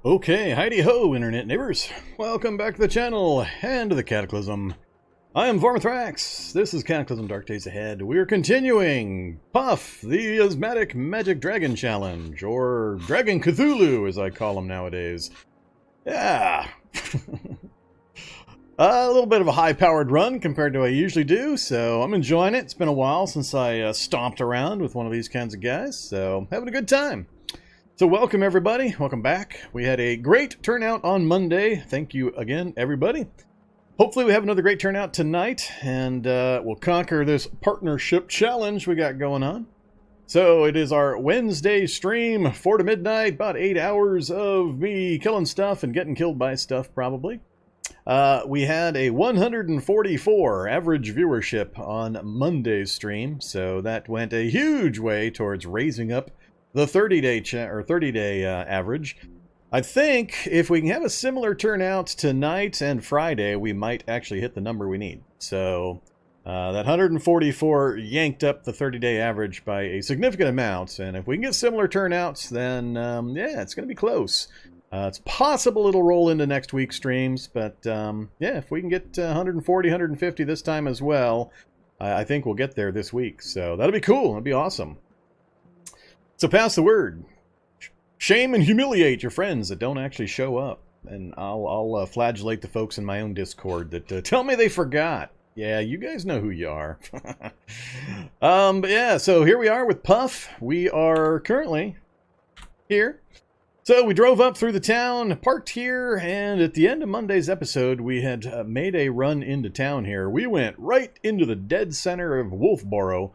Okay, heidi ho, internet neighbors. Welcome back to the channel and to the Cataclysm. I am Vormithrax. This is Cataclysm Dark Days Ahead. We are continuing Puff, the Asthmatic Magic Dragon Challenge, or Dragon Cthulhu, as I call him nowadays. Yeah. A little bit of a high-powered run compared to what I usually do, so I'm enjoying it. It's been a while since I stomped around with one of these kinds of guys, so having a good time. So welcome everybody, welcome back. We had a great turnout on Monday. Thank you again, everybody. Hopefully we have another great turnout tonight, and we'll conquer this partnership challenge we got going on. So it is our Wednesday stream, 4 to midnight, about 8 hours of me killing stuff and getting killed by stuff, probably. We had a 144 average viewership on Monday's stream, so that went a huge way towards raising up the 30-day average. I think if we can have a similar turnout tonight and Friday, we might actually hit the number we need. So that 144 yanked up the 30-day average by a significant amount, and if we can get similar turnouts, then yeah, it's going to be close. It's possible it'll roll into next week's streams, but yeah, if we can get 140, 150 this time as well, I think we'll get there this week. So that'll be cool. That'll be awesome. So pass the word. Shame and humiliate your friends that don't actually show up. And I'll flagellate the folks in my own Discord that tell me they forgot. Yeah, you guys know who you are. But yeah, so here we are with Puff. We are currently here. So we drove up through the town, parked here, and at the end of Monday's episode, we had made a run into town here. We went right into the dead center of Wolfboro.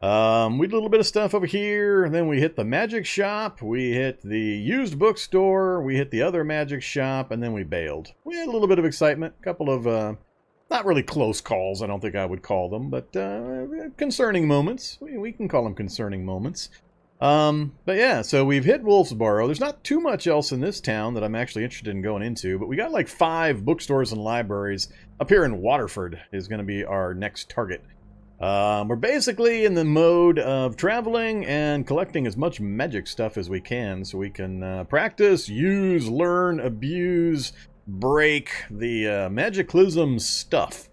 We did a little bit of stuff over here, and then we hit the magic shop, we hit the used bookstore, we hit the other magic shop, and then we bailed. We had a little bit of excitement, a couple of, not really close calls, I don't think I would call them, but concerning moments. We can call them concerning moments. But yeah, so we've hit Wolfsboro. There's not too much else in this town that I'm actually interested in going into, but we got like 5 bookstores and libraries up here in Waterford is going to be our next target. We're basically in the mode of traveling and collecting as much magic stuff as we can so we can practice, use, learn, abuse, break the Magiclysm stuff.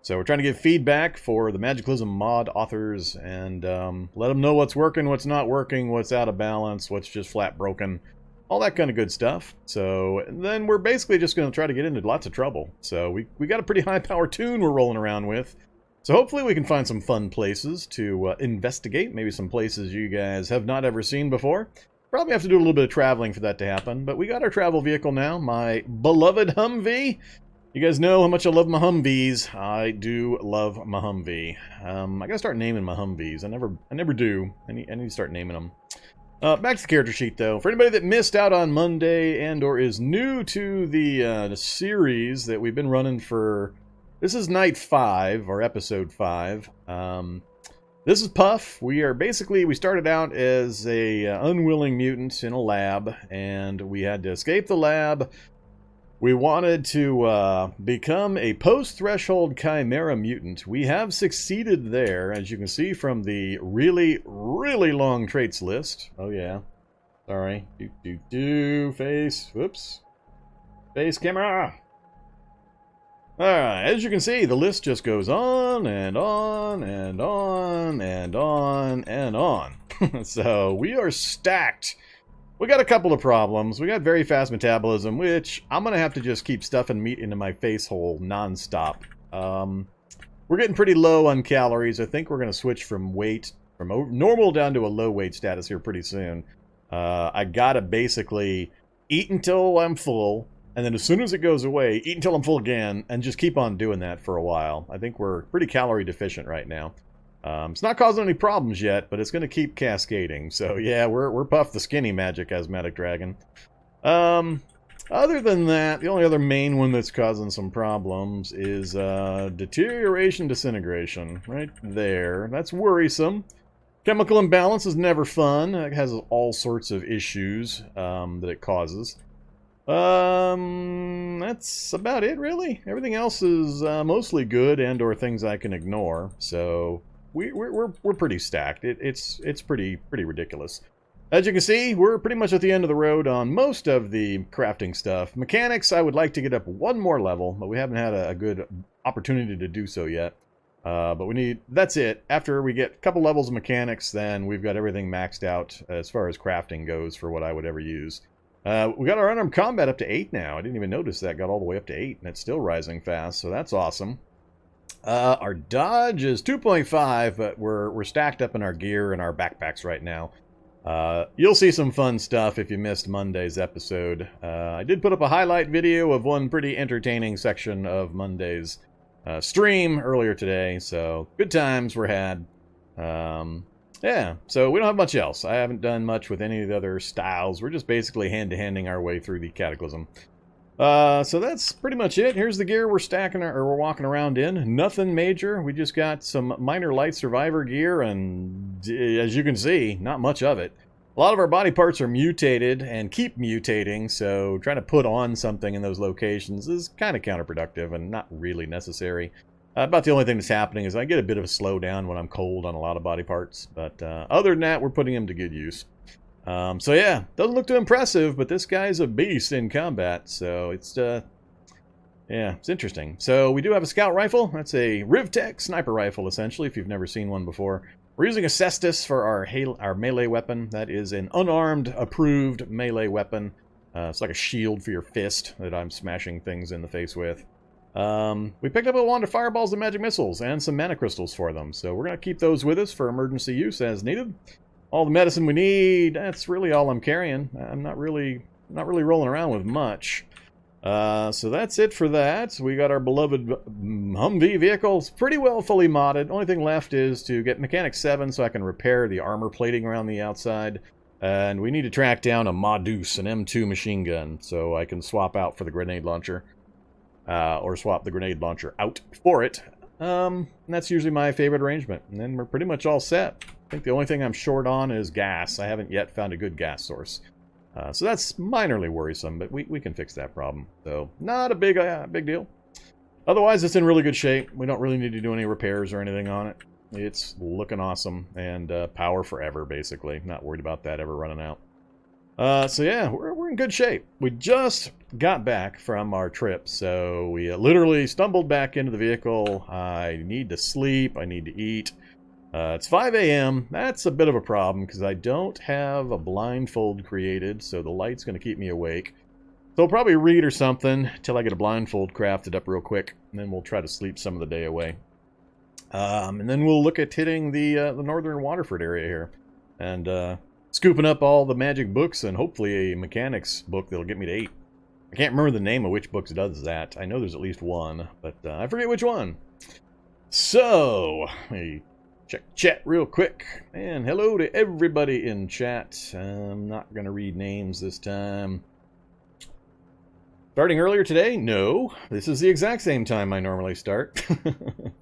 So we're trying to get feedback for the Magiclysm mod authors and let them know what's working, what's not working, what's out of balance, what's just flat broken, all that kind of good stuff. So then we're basically just going to try to get into lots of trouble. So we got a pretty high power tune we're rolling around with. So hopefully we can find some fun places to investigate, maybe some places you guys have not ever seen before. Probably have to do a little bit of traveling for that to happen, but we got our travel vehicle now, my beloved Humvee. You guys know how much I love my Humvees. I do love my Humvee. I gotta start naming my Humvees. I never do. I need to start naming them. Back to the character sheet though. For anybody that missed out on Monday and or is new to the series that we've been running for... This is night 5, or episode 5. This is Puff. We started out as a unwilling mutant in a lab, and we had to escape the lab. We wanted to become a post-threshold chimera mutant. We have succeeded there, as you can see from the really, really long traits list. Oh yeah. Sorry. Face. Whoops. Face camera. Alright, as you can see, the list just goes on and on and on and on and on. So we are stacked. We got a couple of problems. We got very fast metabolism, which I'm going to have to just keep stuffing meat into my face hole nonstop. We're getting pretty low on calories. I think we're going to switch from normal down to a low weight status here pretty soon. I got to basically eat until I'm full. And then as soon as it goes away, eat until I'm full again, and just keep on doing that for a while. I think we're pretty calorie deficient right now. It's not causing any problems yet, but it's going to keep cascading. So yeah, we're Puff the Skinny Magic Asthmatic Dragon. Other than that, the only other main one that's causing some problems is deterioration disintegration. Right there. That's worrisome. Chemical imbalance is never fun. It has all sorts of issues that it causes. That's about it, really. Everything else is mostly good and or things I can ignore. So we're pretty stacked. It's pretty ridiculous. As you can see, we're pretty much at the end of the road on most of the crafting stuff. Mechanics, I would like to get up one more level, but we haven't had a good opportunity to do so yet. But we need, that's it. After we get a couple levels of mechanics, then we've got everything maxed out as far as crafting goes for what I would ever use. We got our unarmed combat up to 8 now. I didn't even notice that got all the way up to 8, and it's still rising fast, so that's awesome. Our dodge is 2.5, but we're stacked up in our gear and our backpacks right now. You'll see some fun stuff if you missed Monday's episode. I did put up a highlight video of one pretty entertaining section of Monday's stream earlier today, so good times were had. Yeah, so we don't have much else. I haven't done much with any of the other styles. We're just basically hand-to-handing our way through the Cataclysm. So that's pretty much it. Here's the gear we're stacking, or we're walking around in. Nothing major. We just got some minor light survivor gear, and as you can see, not much of it. A lot of our body parts are mutated and keep mutating, so trying to put on something in those locations is kind of counterproductive and not really necessary. About the only thing that's happening is I get a bit of a slowdown when I'm cold on a lot of body parts, but other than that, we're putting them to good use. So yeah, doesn't look too impressive, but this guy's a beast in combat, so it's, yeah, it's interesting. So we do have a scout rifle. That's a Rivtech sniper rifle, essentially, if you've never seen one before. We're using a Cestus for our melee weapon. That is an unarmed, approved melee weapon. It's like a shield for your fist that I'm smashing things in the face with. We picked up a wand of fireballs and magic missiles and some mana crystals for them, so we're going to keep those with us for emergency use as needed. All the medicine we need, that's really all I'm carrying. I'm not really rolling around with much. So that's it for that. We got our beloved Humvee vehicle. It's pretty well fully modded. Only thing left is to get Mechanic 7 so I can repair the armor plating around the outside. And we need to track down a Modlist, an M2 machine gun, so I can swap out for the grenade launcher. Or swap the grenade launcher out for it. And that's usually my favorite arrangement. And then we're pretty much all set. I think the only thing I'm short on is gas. I haven't yet found a good gas source. So that's minorly worrisome, but we can fix that problem. So not a big deal. Otherwise, it's in really good shape. We don't really need to do any repairs or anything on it. It's looking awesome and power forever, basically. Not worried about that ever running out. So yeah, we're in good shape. We just got back from our trip, so we literally stumbled back into the vehicle. I need to sleep. I need to eat. It's 5 a.m. That's a bit of a problem because I don't have a blindfold created, so the light's going to keep me awake. So I'll probably read or something till I get a blindfold crafted up real quick, and then we'll try to sleep some of the day away. And then we'll look at hitting the northern Waterford area here, and scooping up all the magic books and hopefully a mechanics book that'll get me to 8. I can't remember the name of which books does that. I know there's at least one, but I forget which one. So, let me check chat real quick. And hello to everybody in chat. I'm not going to read names this time. Starting earlier today? No. This is the exact same time I normally start.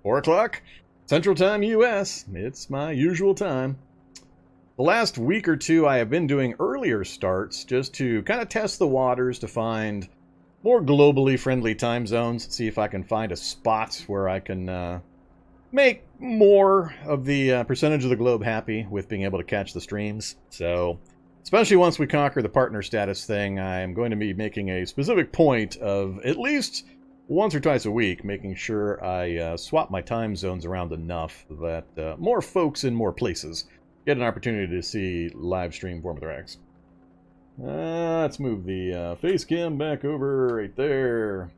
4 o'clock, Central Time, US. It's my usual time. The last week or two I have been doing earlier starts just to kind of test the waters to find more globally friendly time zones. See if I can find a spot where I can make more of the percentage of the globe happy with being able to catch the streams. So, especially once we conquer the partner status thing, I'm going to be making a specific point of at least once or twice a week making sure I swap my time zones around enough that more folks in more places get an opportunity to see live stream Vormithrax. Let's move the face cam back over right there.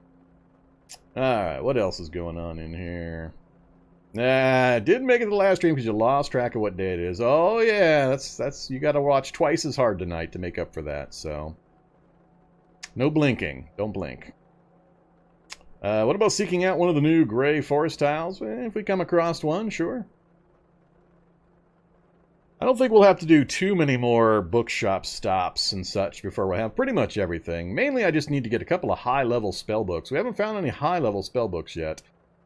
Alright, what else is going on in here? Didn't make it to the last stream because you lost track of what day it is. Oh yeah, that's you gotta watch twice as hard tonight to make up for that, so. No blinking. Don't blink. What about seeking out one of the new gray forest tiles? If we come across one, sure. I don't think we'll have to do too many more bookshop stops and such before we have pretty much everything. Mainly, I just need to get a couple of high-level spell books. We haven't found any high-level spell books yet.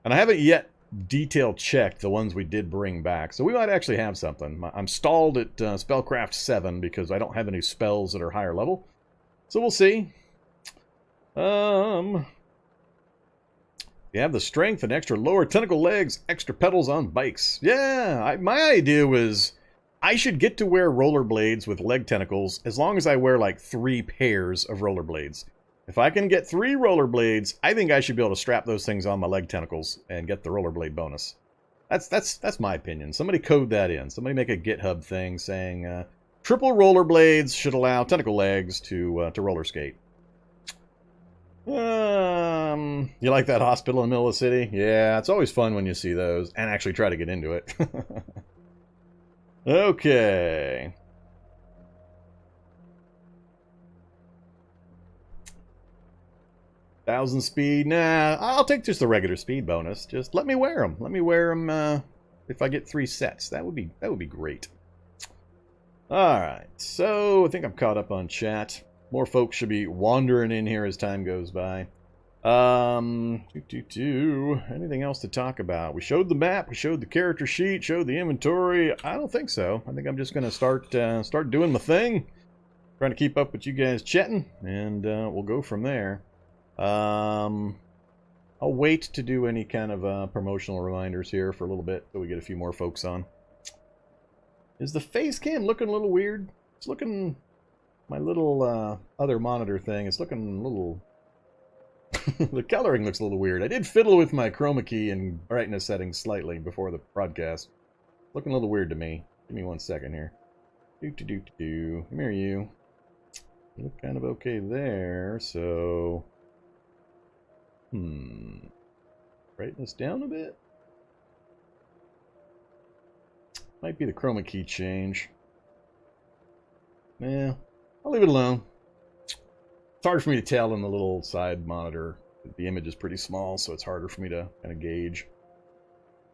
And I haven't yet detail checked the ones we did bring back. So we might actually have something. I'm stalled at Spellcraft 7 because I don't have any spells that are higher level. So we'll see. You have the strength and extra lower tentacle legs, extra pedals on bikes. Yeah, my idea was I should get to wear rollerblades with leg tentacles as long as I wear like 3 pairs of rollerblades. If I can get 3 rollerblades, I think I should be able to strap those things on my leg tentacles and get the rollerblade bonus. That's my opinion. Somebody code that in. Somebody make a GitHub thing saying triple rollerblades should allow tentacle legs to roller skate. You like that hospital in the middle of the city? Yeah, it's always fun when you see those and actually try to get into it. Okay. Thousand speed? Nah, I'll take just the regular speed bonus. Just let me wear them. Let me wear them if I get 3 sets. That would be great. All right, so I think I'm caught up on chat. More folks should be wandering in here as time goes by. Anything else to talk about? We showed the map, we showed the character sheet, showed the inventory. I don't think so. I think I'm just gonna start doing my thing, trying to keep up with you guys chatting, and we'll go from there. I'll wait to do any kind of promotional reminders here for a little bit so we get a few more folks on. Is the face cam looking a little weird? It's looking, my little other monitor thing, it's looking a little the coloring looks a little weird. I did fiddle with my chroma key and brightness settings slightly before the broadcast. Looking a little weird to me. Give me 1 second here. Come here, you. You look kind of okay there, so... Brightness down a bit? Might be the chroma key change. Yeah, I'll leave it alone. It's hard for me to tell in the little side monitor. The image is pretty small, so it's harder for me to kind of gauge.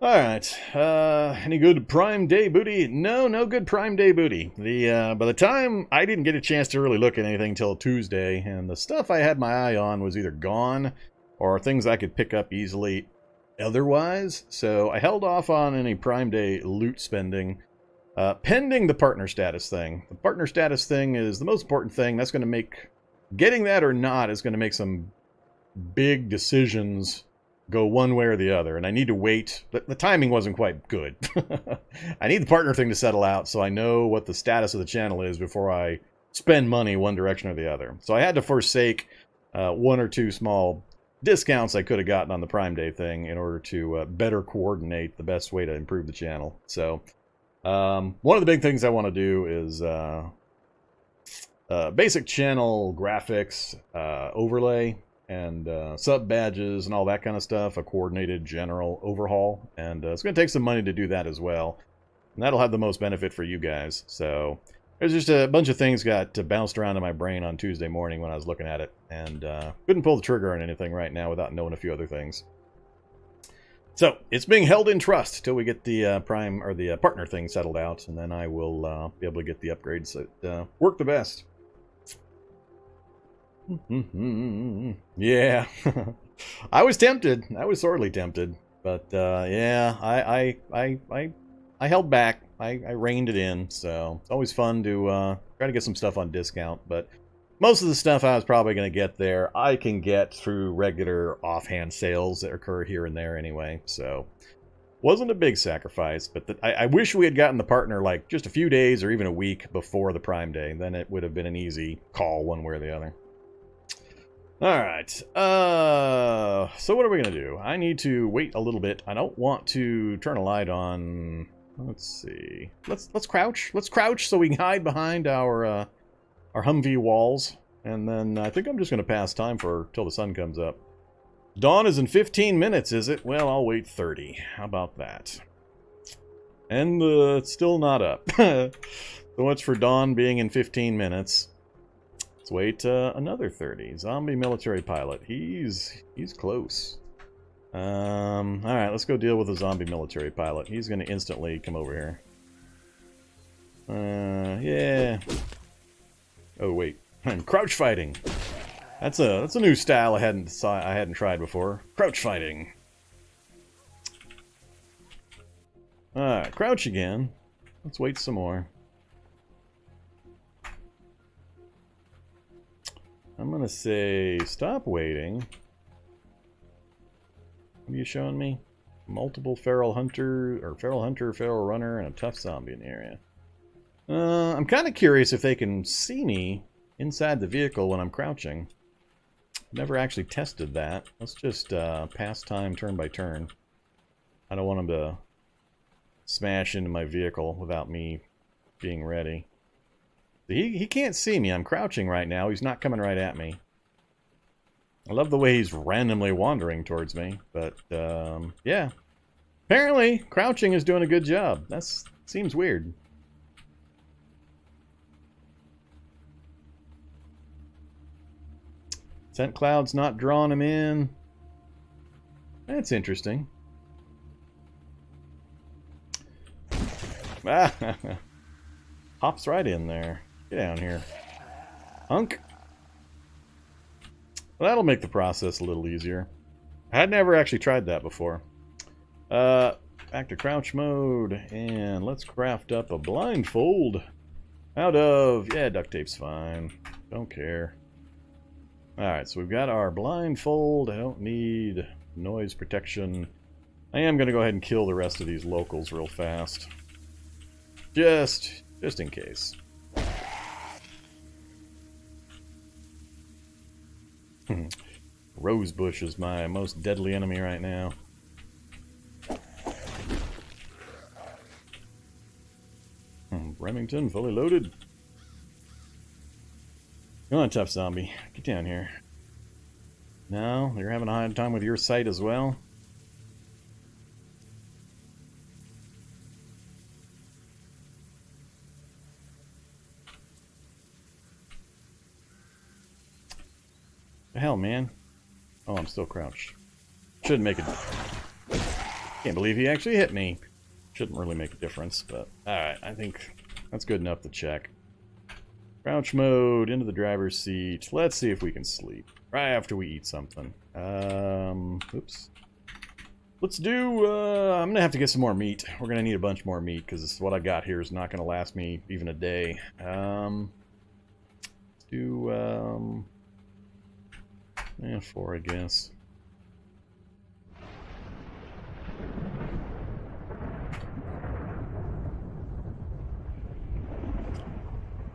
Alright, any good Prime Day booty? No, no good Prime Day booty. By the time I didn't get a chance to really look at anything until Tuesday, and the stuff I had my eye on was either gone, or things I could pick up easily otherwise, so I held off on any Prime Day loot spending, pending the partner status thing. The partner status thing is the most important thing. That's going to make... Getting that or not is going to make some big decisions go one way or the other, and I need to wait. The timing wasn't quite good. I need the partner thing to settle out so I know what the status of the channel is before I spend money one direction or the other. So I had to forsake 1 or 2 small discounts I could have gotten on the Prime Day thing in order to better coordinate the best way to improve the channel. So one of the big things I want to do is... basic channel graphics, overlay, and sub badges and all that kind of stuff, a coordinated general overhaul, and it's going to take some money to do that as well, and that'll have the most benefit for you guys. So there's just a bunch of things got bounced around in my brain on Tuesday morning when I was looking at it, and couldn't pull the trigger on anything right now without knowing a few other things. So it's being held in trust till we get the prime or the partner thing settled out, and then I will be able to get the upgrades that work the best. Yeah, I was tempted. I was sorely tempted, but yeah, I held back. I reined it in. So it's always fun to try to get some stuff on discount. But most of the stuff I was probably going to get there, I can get through regular offhand sales that occur here and there anyway. So wasn't a big sacrifice. But I wish we had gotten the partner like just a few days or even a week before the Prime Day. Then it would have been an easy call one way or the other. Alright, so what are we going to do? I need to wait a little bit. I don't want to turn a light on. Let's see. Let's crouch. Let's crouch so we can hide behind our Humvee walls. And then I think I'm just going to pass time till the sun comes up. Dawn is in 15 minutes, is it? Well, I'll wait 30. How about that? And it's still not up. So much for dawn being in 15 minutes. Let's wait another 30. Zombie military pilot. He's close. Alright, let's go deal with the zombie military pilot. He's going to instantly come over here. Yeah. Oh, wait. Crouch fighting. That's a new style I hadn't tried before. Crouch fighting. Alright, crouch again. Let's wait some more. I'm gonna say stop waiting. What are you showing me? Multiple feral hunter, feral runner, and a tough zombie in the area. I'm kind of curious if they can see me inside the vehicle when I'm crouching. Never actually tested that. Let's just pass time turn by turn. I don't want them to smash into my vehicle without me being ready. He can't see me. I'm crouching right now. He's not coming right at me. I love the way he's randomly wandering towards me, but yeah. Apparently, crouching is doing a good job. That seems weird. Scent cloud's not drawing him in. That's interesting. Ah, hops right in there. Get down here. Hunk. Well, that'll make the process a little easier. I had never actually tried that before. Back to crouch mode, and let's craft up a blindfold out of... Yeah, duct tape's fine. Don't care. Alright, so we've got our blindfold. I don't need noise protection. I am going to go ahead and kill the rest of these locals real fast. Just in case. Rosebush is my most deadly enemy right now. Remington, fully loaded. Come on, tough zombie. Get down here. No, you're having a hard time with your sight as well? The hell, man? Oh, I'm still crouched. Shouldn't make it. Can't believe he actually hit me. Shouldn't really make a difference, but alright, I think that's good enough to check. Crouch mode, into the driver's seat. Let's see if we can sleep. Right after we eat something. Oops. Let's do, I'm gonna have to get some more meat. We're gonna need a bunch more meat, because what I got here is not gonna last me even a day. Let's do, yeah, 4, I guess.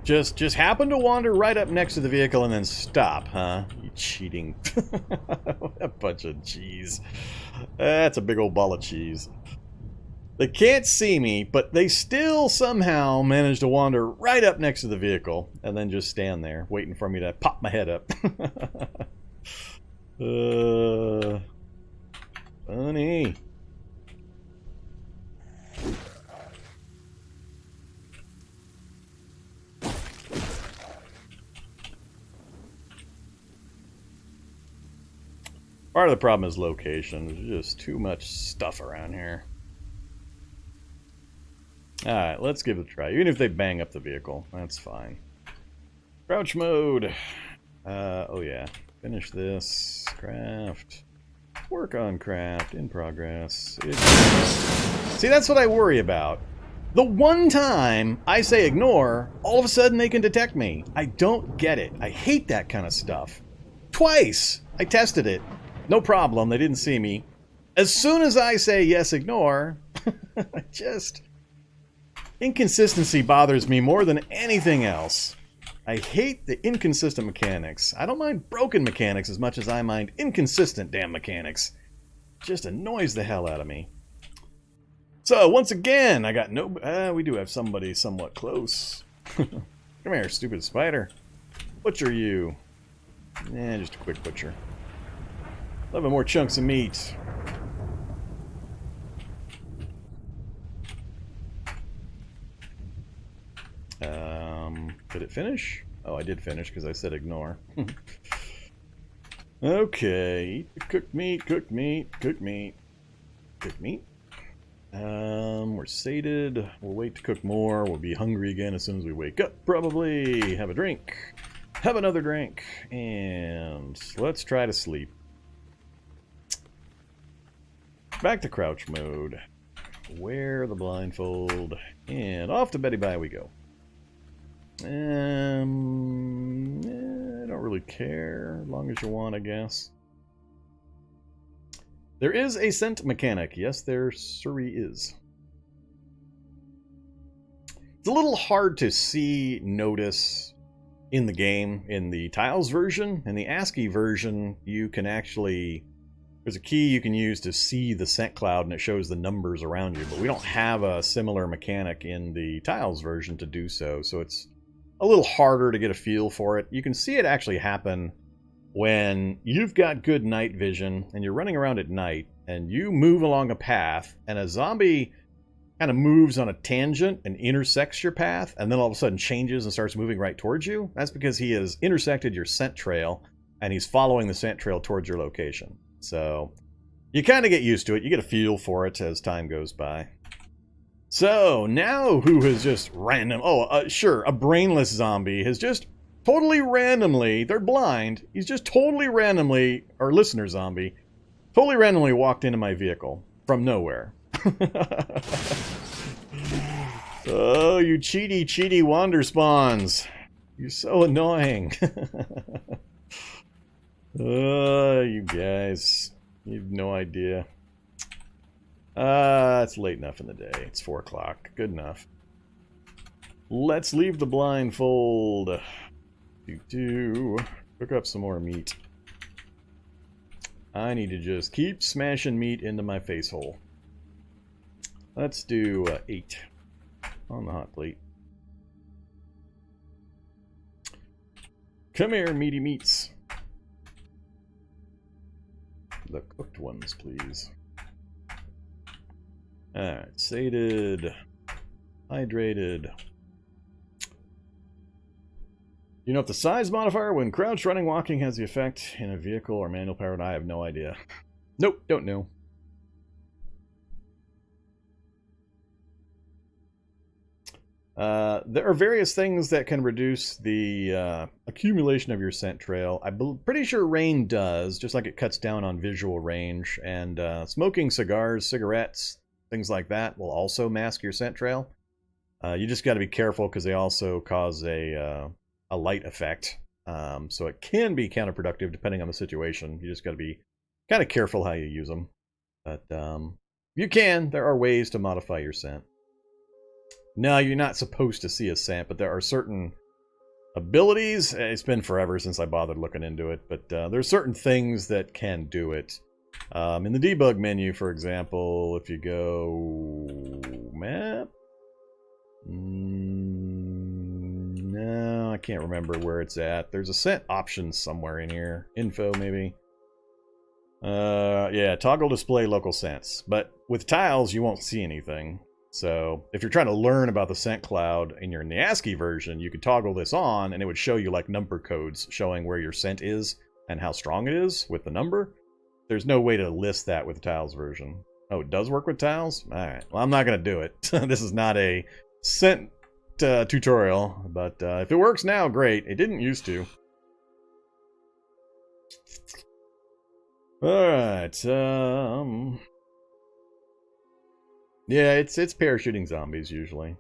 Just happen to wander right up next to the vehicle and then stop, huh? You cheating. What a bunch of cheese. That's a big old ball of cheese. They can't see me, but they still somehow manage to wander right up next to the vehicle and then just stand there waiting for me to pop my head up. Funny. Part of the problem is location. There's just too much stuff around here. Alright, let's give it a try. Even if they bang up the vehicle, that's fine. Crouch mode. Oh yeah. Finish this. Craft. Work on craft. In progress. See, that's what I worry about. The one time I say ignore, all of a sudden they can detect me. I don't get it. I hate that kind of stuff. Twice! I tested it. No problem, they didn't see me. As soon as I say yes, ignore, inconsistency bothers me more than anything else. I hate the inconsistent mechanics. I don't mind broken mechanics as much as I mind inconsistent damn mechanics. It just annoys the hell out of me. So, once again, I got no... we do have somebody somewhat close. Come here, stupid spider. Butcher you. Eh, just a quick butcher. 11 more chunks of meat. Did it finish? Oh, I did finish because I said ignore. Okay, eat the cooked meat, cooked meat, cooked meat, cooked meat. We're sated. We'll wait to cook more. We'll be hungry again as soon as we wake up, probably. Have a drink. Have another drink. And let's try to sleep. Back to crouch mode. Wear the blindfold. And off to Betty Bye we go. I don't really care. As long as you want, I guess. There is a scent mechanic. Yes, there surely is. It's a little hard to notice in the game, in the Tiles version. In the ASCII version, you can actually... There's a key you can use to see the scent cloud, and it shows the numbers around you. But we don't have a similar mechanic in the Tiles version to do so, so it's a little harder to get a feel for it. You can see it actually happen when you've got good night vision, and you're running around at night, and you move along a path, and a zombie kind of moves on a tangent and intersects your path, and then all of a sudden changes and starts moving right towards you. That's because he has intersected your scent trail, and he's following the scent trail towards your location. So you kind of get used to it. You get a feel for it as time goes by. So now who has just random... sure, a brainless zombie has just totally randomly... They're blind. He's just totally randomly... Or listener zombie. Totally randomly walked into my vehicle. From nowhere. Oh, you cheaty Wanderspawns. You're so annoying. You guys. You have no idea. It's late enough in the day. It's 4 o'clock. Good enough. Let's leave the blindfold. Cook up some more meat. I need to just keep smashing meat into my face hole. Let's do 8 on the hot plate. Come here, meaty meats. The cooked ones, please. Alright, sated, hydrated. You know if the size modifier when crouched, running, walking has the effect in a vehicle or manual powered? I have no idea. Nope, don't know. There are various things that can reduce the accumulation of your scent trail. I'm pretty sure rain does, just like it cuts down on visual range. And smoking cigars, cigarettes, things like that will also mask your scent trail. You just got to be careful because they also cause a light effect. So it can be counterproductive depending on the situation. You just got to be kind of careful how you use them. But you can. There are ways to modify your scent. No, you're not supposed to see a scent, but there are certain abilities. It's been forever since I bothered looking into it, but there's certain things that can do it. In the debug menu, for example, if you go map, no, I can't remember where it's at. There's a scent option somewhere in here. Info, maybe. Yeah, toggle display local scents. But with tiles, you won't see anything. So if you're trying to learn about the scent cloud and you're in the ASCII version, you could toggle this on and it would show you like number codes showing where your scent is and how strong it is with the number. There's no way to list that with the tiles version. Oh, it does work with tiles? Alright, well I'm not going to do it. This is not a scent tutorial, but if it works now, great. It didn't used to. Alright, yeah, it's parachuting zombies, usually.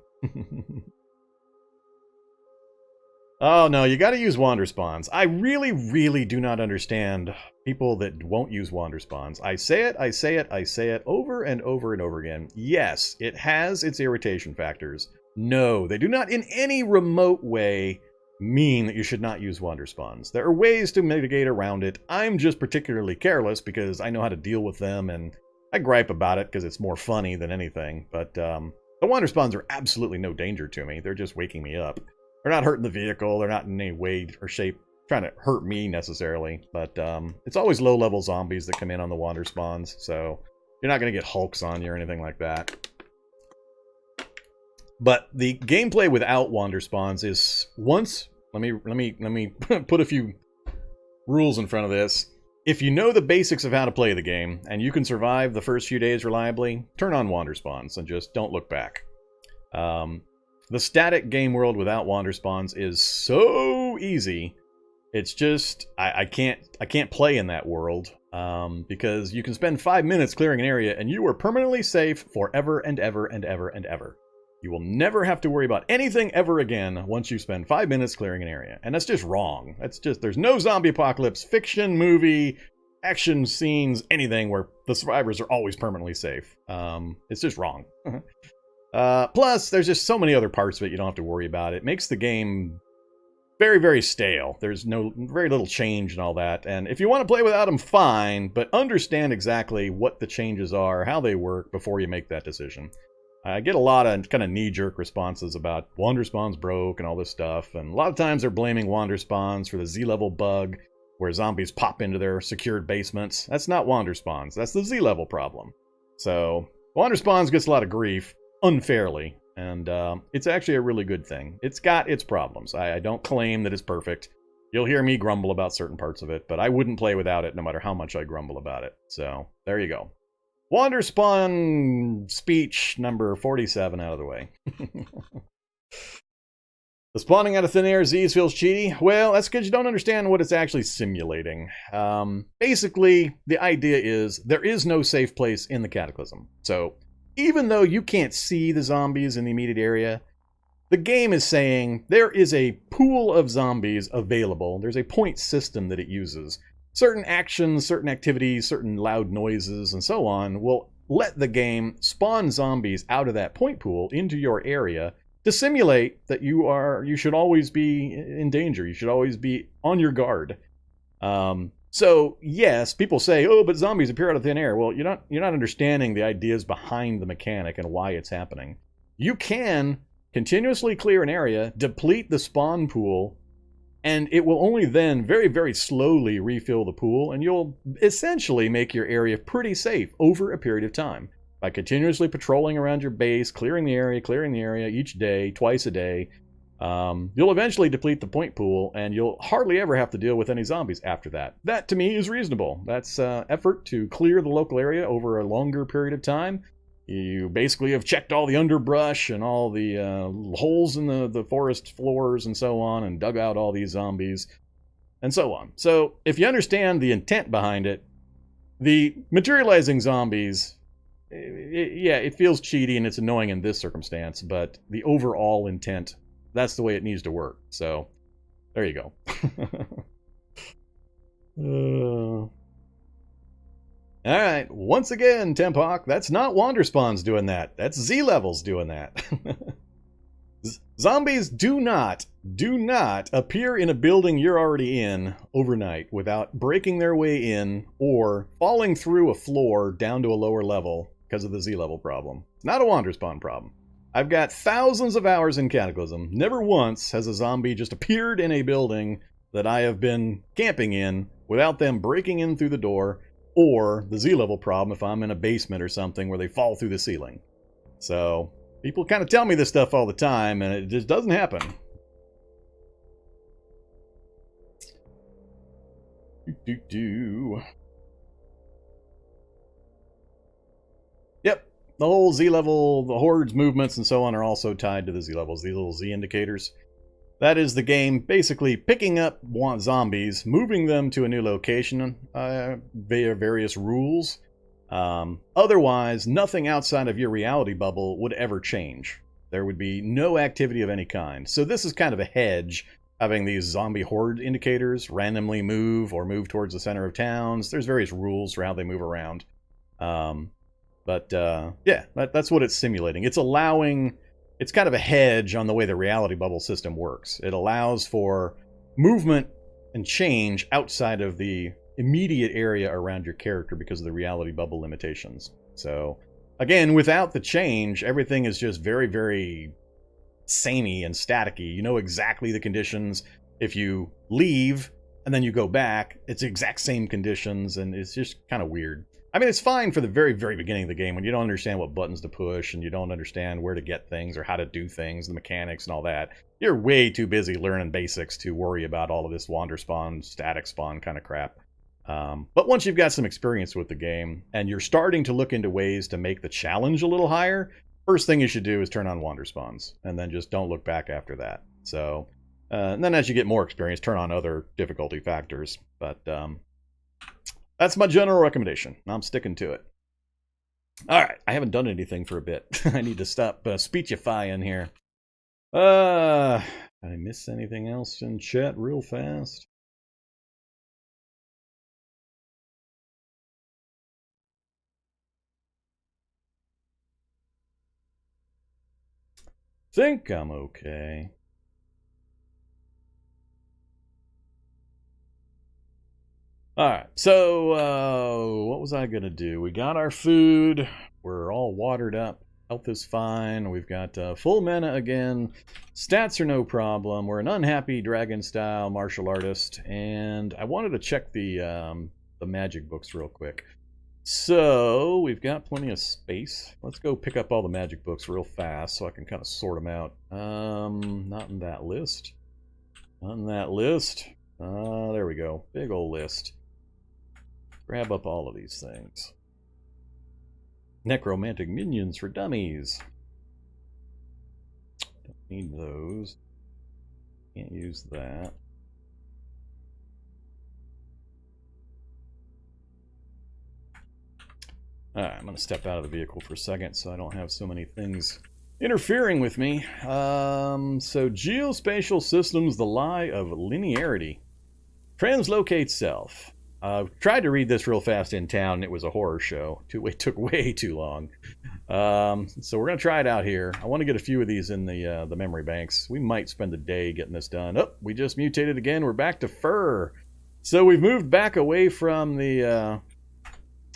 Oh, no, you gotta use Wanderspawns. I really do not understand people that won't use Wanderspawns. I say it over and over and over again. Yes, it has its irritation factors. No, they do not in any remote way mean that you should not use Wanderspawns. There are ways to mitigate around it. I'm just particularly careless because I know how to deal with them, and I gripe about it because it's more funny than anything, but the Wanderspawns are absolutely no danger to me. They're just waking me up. They're not hurting the vehicle. They're not in any way or shape trying to hurt me necessarily, but it's always low-level zombies that come in on the Wanderspawns, so you're not going to get hulks on you or anything like that. But the gameplay without Wanderspawns is once... Let me put a few rules in front of this. If you know the basics of how to play the game, and you can survive the first few days reliably, turn on Wanderspawns and just don't look back. The static game world without Wanderspawns is so easy. It's just, I can't play in that world, because you can spend 5 minutes clearing an area and you are permanently safe forever and ever and ever and ever. You will never have to worry about anything ever again once you spend 5 minutes clearing an area. And that's just wrong. That's just, there's no zombie apocalypse, fiction, movie, action scenes, anything where the survivors are always permanently safe. It's just wrong. Plus, there's just so many other parts of it you don't have to worry about. It makes the game very, very stale. There's very little change and all that. And if you want to play without them, fine, but understand exactly what the changes are, how they work before you make that decision. I get a lot of kind of knee-jerk responses about Wanderspawn's broke and all this stuff, and a lot of times they're blaming Wanderspawns for the Z-level bug where zombies pop into their secured basements. That's not Wanderspawns. That's the Z-level problem. So Wanderspawns gets a lot of grief unfairly, and it's actually a really good thing. It's got its problems. I don't claim that it's perfect. You'll hear me grumble about certain parts of it, but I wouldn't play without it no matter how much I grumble about it. So there you go. Wanderspawn speech number 47 out of the way. The spawning out of thin air Z's feels cheaty. Well, that's because you don't understand what it's actually simulating. Basically, the idea is there is no safe place in the Cataclysm. So even though you can't see the zombies in the immediate area, the game is saying there is a pool of zombies available. There's a point system that it uses. Certain actions, certain activities, certain loud noises, and so on will let the game spawn zombies out of that point pool into your area to simulate that you should always be in danger. You should always be on your guard. So yes, people say, "Oh, but zombies appear out of thin air." Well, you're not understanding the ideas behind the mechanic and why it's happening. You can continuously clear an area, deplete the spawn pool, and it will only then very, very slowly refill the pool, and you'll essentially make your area pretty safe over a period of time by continuously patrolling around your base, clearing the area each day, twice a day. You'll eventually deplete the point pool, and you'll hardly ever have to deal with any zombies after that. That, to me, is reasonable. That's effort to clear the local area over a longer period of time. You basically have checked all the underbrush and all the holes in the forest floors and so on, and dug out all these zombies, and so on. So, if you understand the intent behind it, the materializing zombies, yeah, it feels cheaty and it's annoying in this circumstance, but the overall intent, that's the way it needs to work. So, there you go. Alright, once again, Temphawk, that's not Wanderspawns doing that. That's Z-Levels doing that. Zombies do not appear in a building you're already in overnight without breaking their way in or falling through a floor down to a lower level because of the Z-level problem. It's not a Wanderspawn problem. I've got thousands of hours in Cataclysm. Never once has a zombie just appeared in a building that I have been camping in without them breaking in through the door, or the Z-level problem if I'm in a basement or something where they fall through the ceiling. So, people kind of tell me this stuff all the time, and it just doesn't happen. Yep, the whole Z-level, the hordes movements and so on are also tied to the Z-levels, these little Z indicators. That is the game basically picking up zombies, moving them to a new location via various rules. Otherwise, nothing outside of your reality bubble would ever change. There would be no activity of any kind. So this is kind of a hedge, having these zombie horde indicators randomly move or move towards the center of towns. There's various rules for how they move around. Yeah, that's what it's simulating. It's allowing... It's kind of a hedge on the way the reality bubble system works. It allows for movement and change outside of the immediate area around your character because of the reality bubble limitations. So, again, without the change, everything is just very, very samey and staticky. You know exactly the conditions. If you leave and then you go back, it's the exact same conditions, and it's just kind of weird. I mean, it's fine for the very, very beginning of the game when you don't understand what buttons to push and you don't understand where to get things or how to do things, the mechanics and all that. You're way too busy learning basics to worry about all of this Wanderspawn, static spawn kind of crap. But once you've got some experience with the game and you're starting to look into ways to make the challenge a little higher, first thing you should do is turn on Wanderspawns and then just don't look back after that. So, and then as you get more experience, turn on other difficulty factors. But, that's my general recommendation. I'm sticking to it. Alright, I haven't done anything for a bit. I need to stop speechifying here. Did I miss anything else in chat real fast? Think I'm okay. Alright, so what was I going to do? We got our food. We're all watered up. Health is fine. We've got full mana again. Stats are no problem. We're an unhappy dragon-style martial artist. And I wanted to check the magic books real quick. So, we've got plenty of space. Let's go pick up all the magic books real fast so I can kind of sort them out. Not in that list. Not in that list. There we go. Big old list. Grab up all of these things. Necromantic minions for dummies. Don't need those. Can't use that. Alright, I'm going to step out of the vehicle for a second so I don't have so many things interfering with me. So geospatial systems, the lie of linearity. Translocate self. Tried to read this real fast in town, and it was a horror show. It took way too long. So we're going to try it out here. I want to get a few of these in the memory banks. We might spend the day getting this done. Oh, we just mutated again. We're back to fur. So we've moved back away from the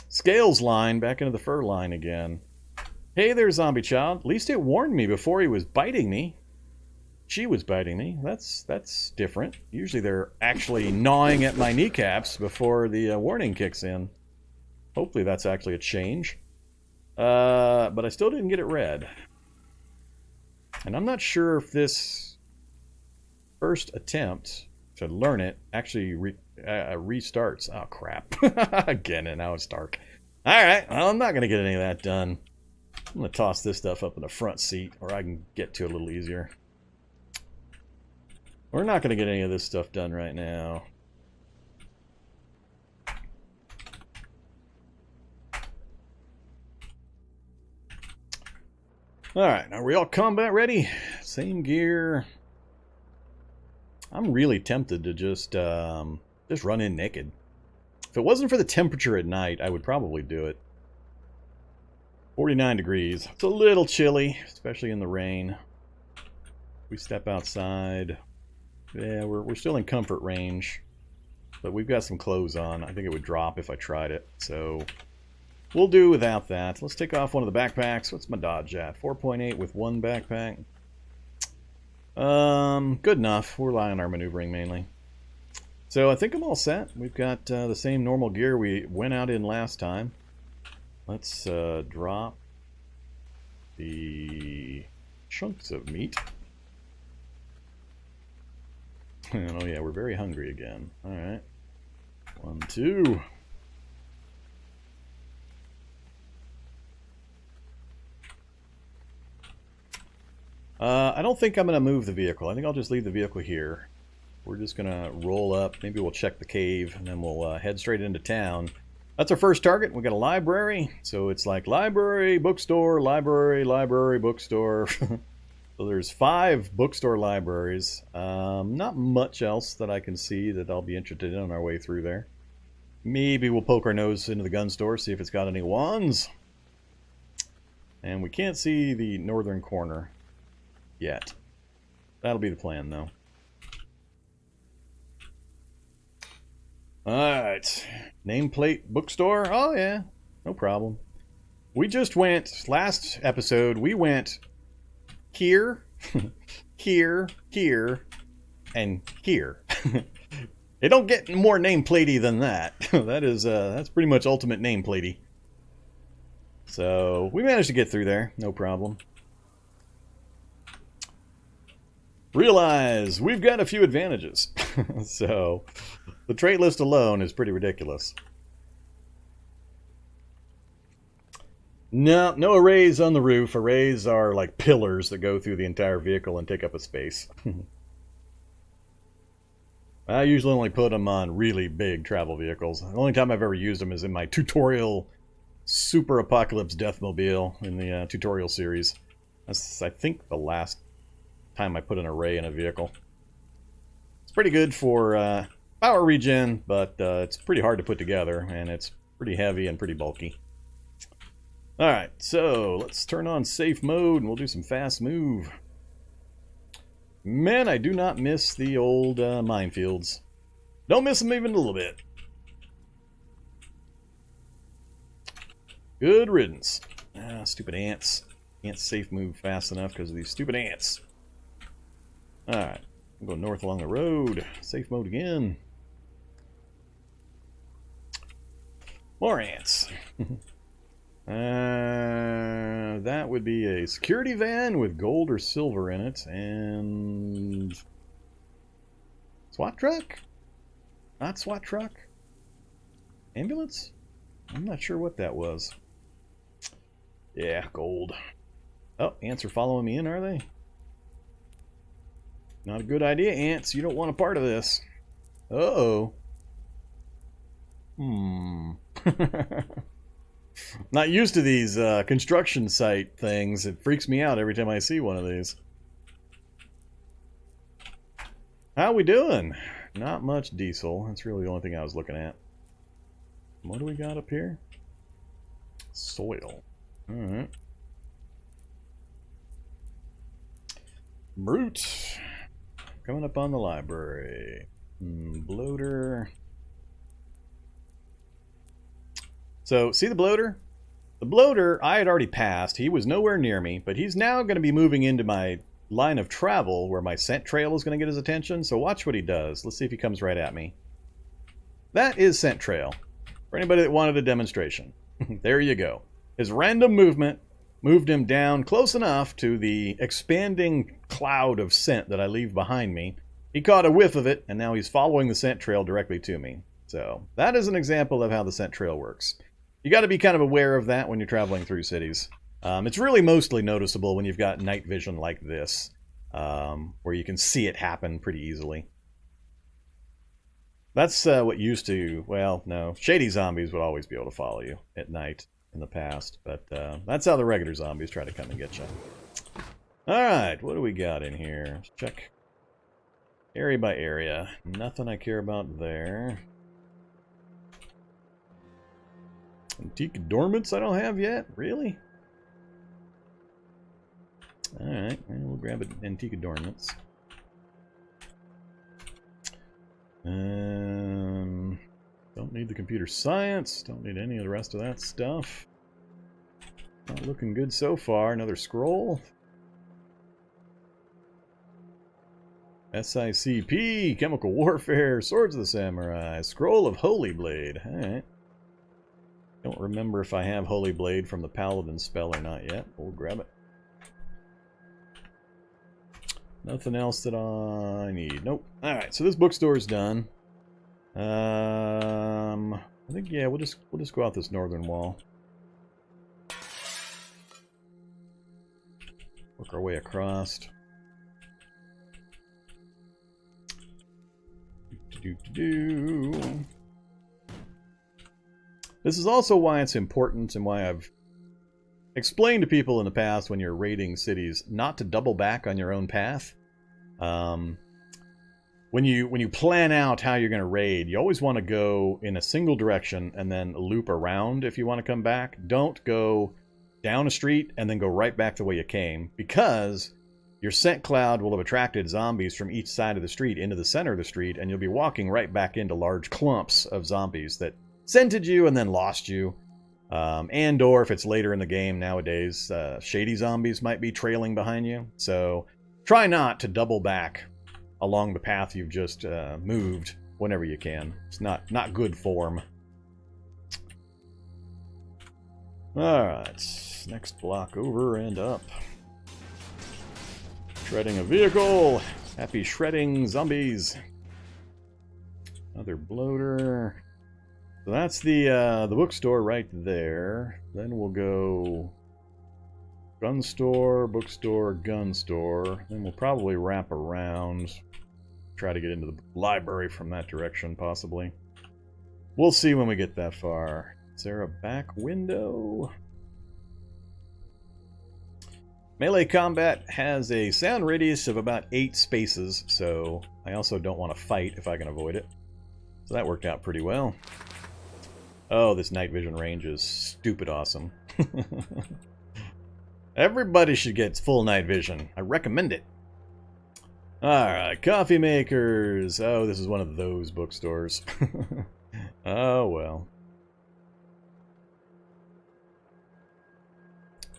scales line, back into the fur line again. Hey there, zombie child. At least it warned me before he was biting me. She was biting me. That's different. Usually they're actually gnawing at my kneecaps before the warning kicks in. Hopefully that's actually a change. But I still didn't get it read. And I'm not sure if this first attempt to learn it actually restarts. Oh, crap. Again, and now it's dark. Alright, well, I'm not going to get any of that done. I'm going to toss this stuff up in the front seat, or I can get to it a little easier. We're not going to get any of this stuff done right now. Alright, are we all combat ready? Same gear. I'm really tempted to just run in naked. If it wasn't for the temperature at night, I would probably do it. 49 degrees. It's a little chilly, especially in the rain. We step outside. Yeah, we're still in comfort range, but we've got some clothes on. I think it would drop if I tried it, so we'll do without that. Let's take off one of the backpacks. What's my dodge at? 4.8 with one backpack. Good enough. We're relying on our maneuvering mainly. So I think I'm all set. We've got the same normal gear we went out in last time. Let's drop the chunks of meat. Oh yeah, we're very hungry again. Alright. 1, 2. I don't think I'm going to move the vehicle. I think I'll just leave the vehicle here. We're just going to roll up. Maybe we'll check the cave, and then we'll head straight into town. That's our first target. We got a library. So it's like library, bookstore, library, bookstore. So there's 5 bookstore libraries. Not much else that I can see that I'll be interested in on our way through there. Maybe we'll poke our nose into the gun store, see if it's got any wands. And we can't see the northern corner yet. That'll be the plan, though. Alright. Nameplate bookstore? Oh, yeah. No problem. We just went, last episode, we went here, here, and here. It don't get more nameplatey than that. That's pretty much ultimate nameplatey. So we managed to get through there, no problem. Realize we've got a few advantages. So the trait list alone is pretty ridiculous. No arrays on the roof. Arrays are like pillars that go through the entire vehicle and take up a space. I usually only put them on really big travel vehicles. The only time I've ever used them is in my tutorial Super Apocalypse Deathmobile in the tutorial series. That's, I think, the last time I put an array in a vehicle. It's pretty good for power regen, but it's pretty hard to put together, and it's pretty heavy and pretty bulky. Alright, so let's turn on safe mode and we'll do some fast move. Man, I do not miss the old minefields. Don't miss them even a little bit. Good riddance. Ah, stupid ants. Can't safe move fast enough because of these stupid ants. Alright. We'll go north along the road. Safe mode again. More ants. That would be a security van with gold or silver in it. And... SWAT truck? Not SWAT truck? Ambulance? I'm not sure what that was. Yeah, gold. Oh, ants are following me in, are they? Not a good idea, ants. You don't want a part of this. Uh-oh. Not used to these construction site things. It freaks me out every time I see one of these. How we doing? Not much diesel. That's really the only thing I was looking at. What do we got up here? Soil. Alright. Brute. Coming up on the library. Bloater. So, see the bloater? The bloater, I had already passed. He was nowhere near me, but he's now going to be moving into my line of travel where my scent trail is going to get his attention. So watch what he does. Let's see if he comes right at me. That is scent trail. For anybody that wanted a demonstration. There you go. His random movement moved him down close enough to the expanding cloud of scent that I leave behind me. He caught a whiff of it, and now he's following the scent trail directly to me. So that is an example of how the scent trail works. You got to be kind of aware of that when you're traveling through cities. It's really mostly noticeable when you've got night vision like this, where you can see it happen pretty easily. That's what used to, well, no, shady zombies would always be able to follow you at night in the past, but that's how the regular zombies try to come and get you. Alright, what do we got in here? Let's check area by area. Nothing I care about there. Antique adornments I don't have yet? Really? Alright, we'll grab an antique adornments. Don't need the computer science. Don't need any of the rest of that stuff. Not looking good so far. Another scroll. SICP, Chemical Warfare, Swords of the Samurai, Scroll of Holy Blade. Alright. Don't remember if I have Holy Blade from the Paladin spell or not yet. We'll grab it. Nothing else that I need. Nope. Alright, so this bookstore's done. I think, yeah, we'll just go out this northern wall. Work our way across. This is also why it's important and why I've explained to people in the past when you're raiding cities not to double back on your own path. When you plan out how you're going to raid, you always want to go in a single direction and then loop around if you want to come back. Don't go down a street and then go right back the way you came, because your scent cloud will have attracted zombies from each side of the street into the center of the street, and you'll be walking right back into large clumps of zombies that scented you and then lost you. And or if it's later in the game nowadays, shady zombies might be trailing behind you. So try not to double back along the path you've just moved whenever you can. It's not good form. Alright, next block over and up. Shredding a vehicle. Happy shredding, zombies. Another bloater. So that's the bookstore right there. Then we'll go gun store, bookstore, gun store. Then we'll probably wrap around. Try to get into the library from that direction, possibly. We'll see when we get that far. Is there a back window? Melee combat has a sound radius of about 8 spaces, so I also don't want to fight if I can avoid it. So that worked out pretty well. Oh, this night vision range is stupid awesome. Everybody should get full night vision. I recommend it. Alright, coffee makers. Oh, this is one of those bookstores. Oh, well.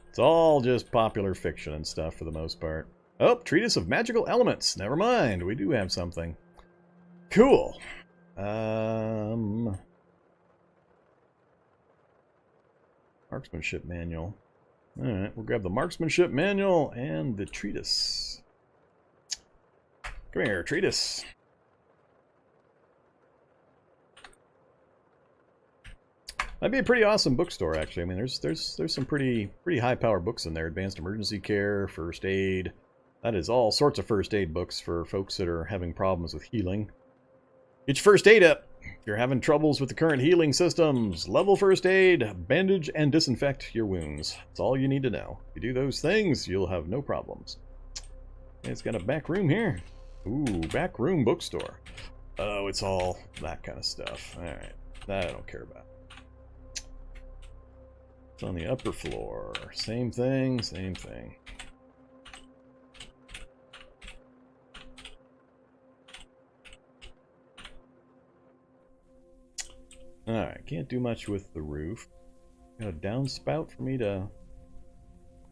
It's all just popular fiction and stuff for the most part. Oh, Treatise of Magical Elements. Never mind, we do have something. Cool. Marksmanship Manual. Alright, we'll grab the Marksmanship Manual and the Treatise. Come here, Treatise. That'd be a pretty awesome bookstore, actually. I mean, there's some pretty high-power books in there. Advanced Emergency Care, First Aid. That is all sorts of first aid books for folks that are having problems with healing. Get your first aid up. If you're having troubles with the current healing systems, level first aid, bandage, and disinfect your wounds. That's all you need to know. If you do those things, you'll have no problems. It's got a back room here. Ooh, back room bookstore. Oh, it's all that kind of stuff. Alright, that I don't care about. It's on the upper floor. Same thing, same thing. Alright, can't do much with the roof. Got a downspout for me to...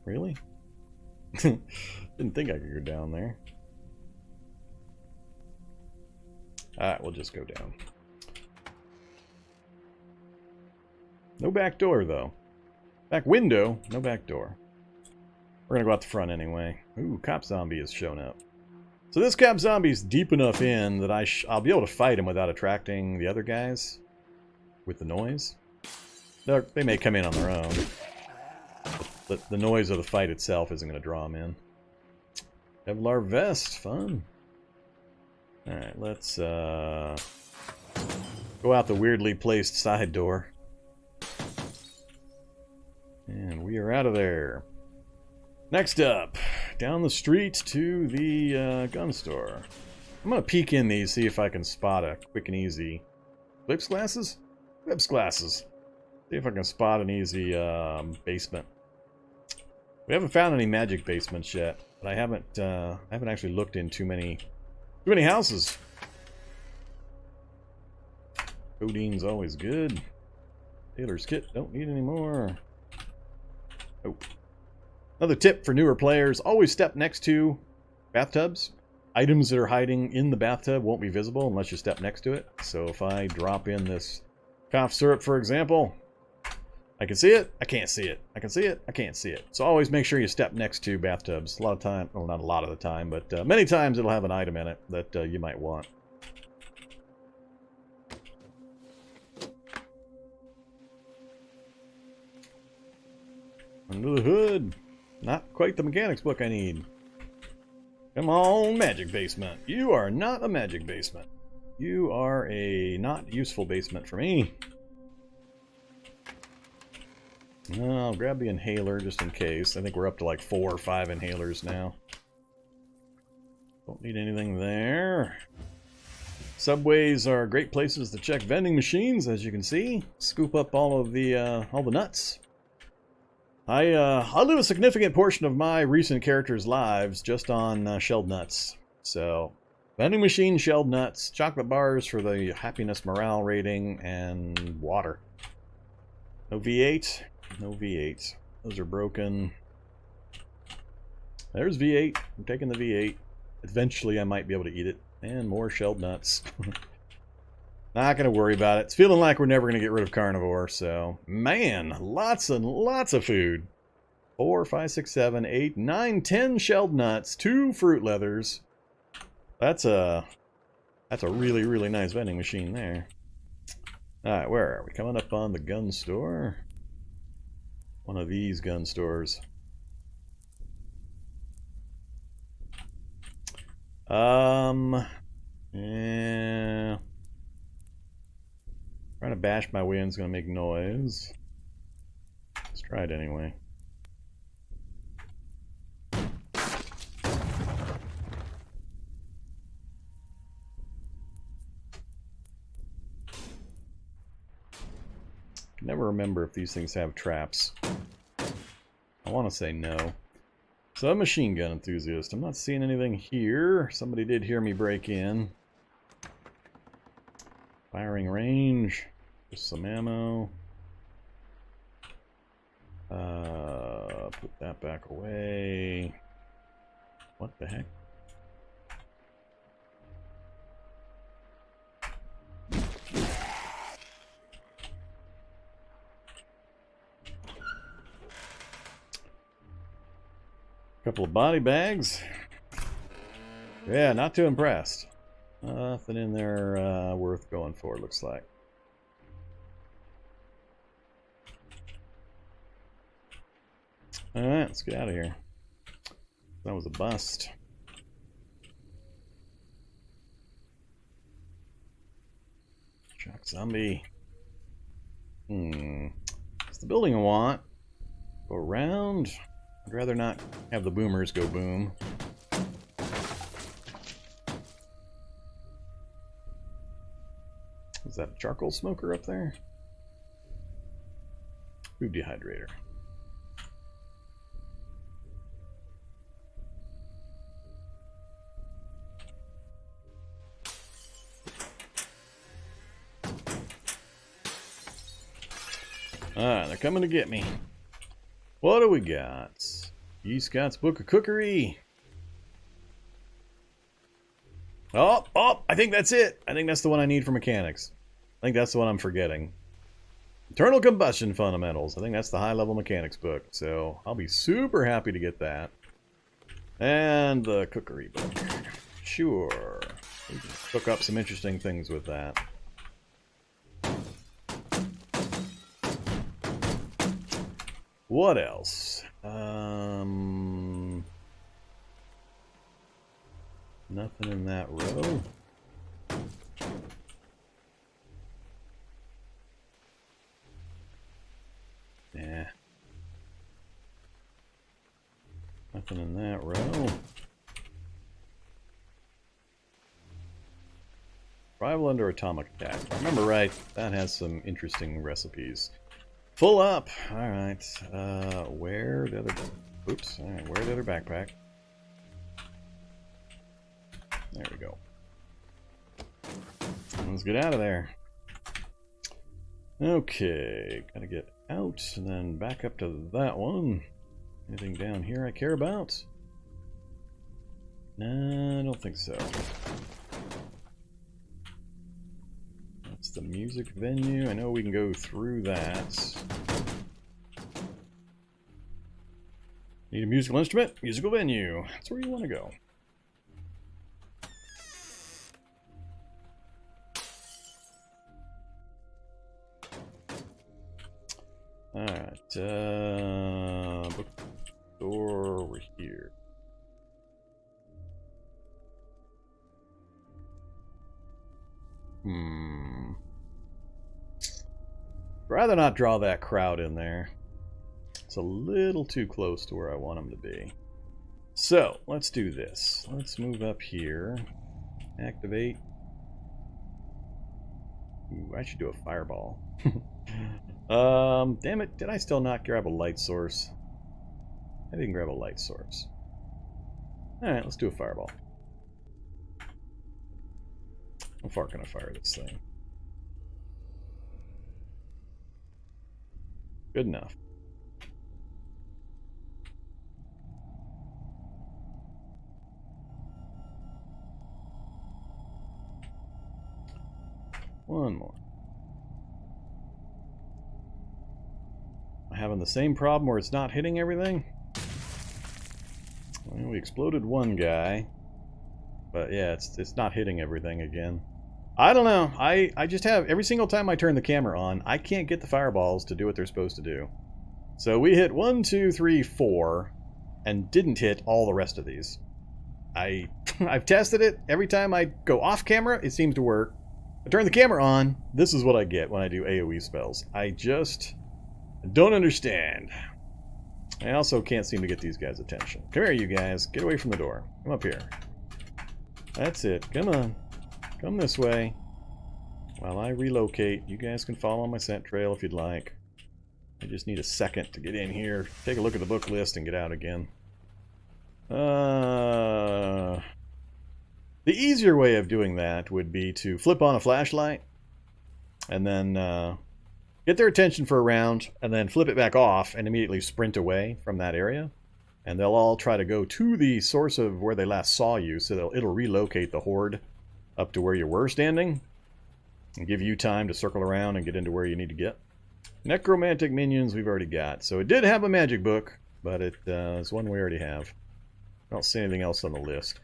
Really? Didn't think I could go down there. Alright, we'll just go down. No back door, though. Back window, no back door. We're gonna go out the front anyway. Ooh, cop zombie has shown up. So this cop zombie's deep enough in that I'll be able to fight him without attracting the other guys with the noise. They may come in on their own, but the noise of the fight itself isn't going to draw them in. Kevlar vest, fun. Alright, let's go out the weirdly placed side door. And we are out of there. Next up, down the street to the gun store. I'm going to peek in these, see if I can spot a quick and easy... Glimpse glasses? Glimpse glasses. See if I can spot an easy basement. We haven't found any magic basements yet, but I haven't actually looked in too many houses. Codine's always good. Tailor's kit, don't need any more. Oh. Another tip for newer players, always step next to bathtubs. Items that are hiding in the bathtub won't be visible unless you step next to it. So if I drop in this cough syrup, for example, I can see it, I can't see it. I can see it, I can't see it. So always make sure you step next to bathtubs. A lot of time, well, not a lot of the time, but many times it'll have an item in it that you might want. Under the hood. Not quite the mechanics book I need. Come on, magic basement. You are not a magic basement. You are a not useful basement for me. I'll grab the inhaler just in case. I think we're up to like 4 or 5 inhalers now. Don't need anything there. Subways are great places to check vending machines, as you can see. Scoop up all the nuts. I live a significant portion of my recent characters' lives just on shelled nuts. So, vending machine, shelled nuts, chocolate bars for the happiness morale rating, and water. No V8. No V8. Those are broken. There's V8. I'm taking the V8. Eventually I might be able to eat it. And more shelled nuts. Not going to worry about it. It's feeling like we're never going to get rid of carnivore, so... Man, lots and lots of food. 4, 5, 6, 7, 8, 9, 10 shelled nuts, 2 fruit leathers. That's a really, really nice vending machine there. Alright, where are we? Coming up on the gun store. One of these gun stores. Yeah... Trying to bash my way in is going to make noise. Let's try it anyway. Can never remember if these things have traps. I want to say no. Submachine gun enthusiast. I'm not seeing anything here. Somebody did hear me break in. Firing range. Just some ammo. Put that back away. What the heck? Couple of body bags. Yeah, not too impressed. Nothing in there worth going for, looks like. Alright, let's get out of here. That was a bust. Shock zombie. It's the building I want. Go around. I'd rather not have the boomers go boom. Is that a charcoal smoker up there? Food dehydrator. Alright, they're coming to get me. What do we got? E. Scott's Book of Cookery. Oh, I think that's it. I think that's the one I need for mechanics. I think that's the one I'm forgetting. Internal Combustion Fundamentals. I think that's the high-level mechanics book. So I'll be super happy to get that. And the cookery book. Sure. We can cook up some interesting things with that. What else? Nothing in that row. Yeah. Nothing in that row. Survival under atomic attack. If I remember right, that has some interesting recipes. Full up. All right. Where the other? Oops. All right. Where the other backpack? There we go. Let's get out of there. Okay. Gotta get out and then back up to that one. Anything down here I care about? No, I don't think so. That's the music venue. I know we can go through that. Need a musical instrument? Musical venue. That's where you want to go. Alright, bookstore over here. Rather not draw that crowd in there. It's a little too close to where I want them to be. So, let's do this. Let's move up here. Activate. Ooh, I should do a fireball. Damn it, did I still not grab a light source? I didn't grab a light source. Alright, let's do a fireball. How far can I fire this thing? Good enough. One more. Am I having the same problem where it's not hitting everything? Well, we exploded one guy. But yeah, it's not hitting everything again. I don't know. I just have, every single time I turn the camera on, I can't get the fireballs to do what they're supposed to do. So we hit 1, 2, 3, 4, and didn't hit all the rest of these. I've tested it. Every time I go off camera, it seems to work. I turn the camera on, this is what I get when I do AoE spells. I just don't understand. I also can't seem to get these guys' attention. Come here, you guys. Get away from the door. Come up here. That's it. Come on. Come this way. While I relocate, you guys can follow my scent trail if you'd like. I just need a second to get in here, take a look at the book list, and get out again. The easier way of doing that would be to flip on a flashlight and then get their attention for a round and then flip it back off and immediately sprint away from that area. And they'll all try to go to the source of where they last saw you, so it'll relocate the horde up to where you were standing and give you time to circle around and get into where you need to get. Necromantic minions we've already got. So it did have a magic book, but it's one we already have. I don't see anything else on the list.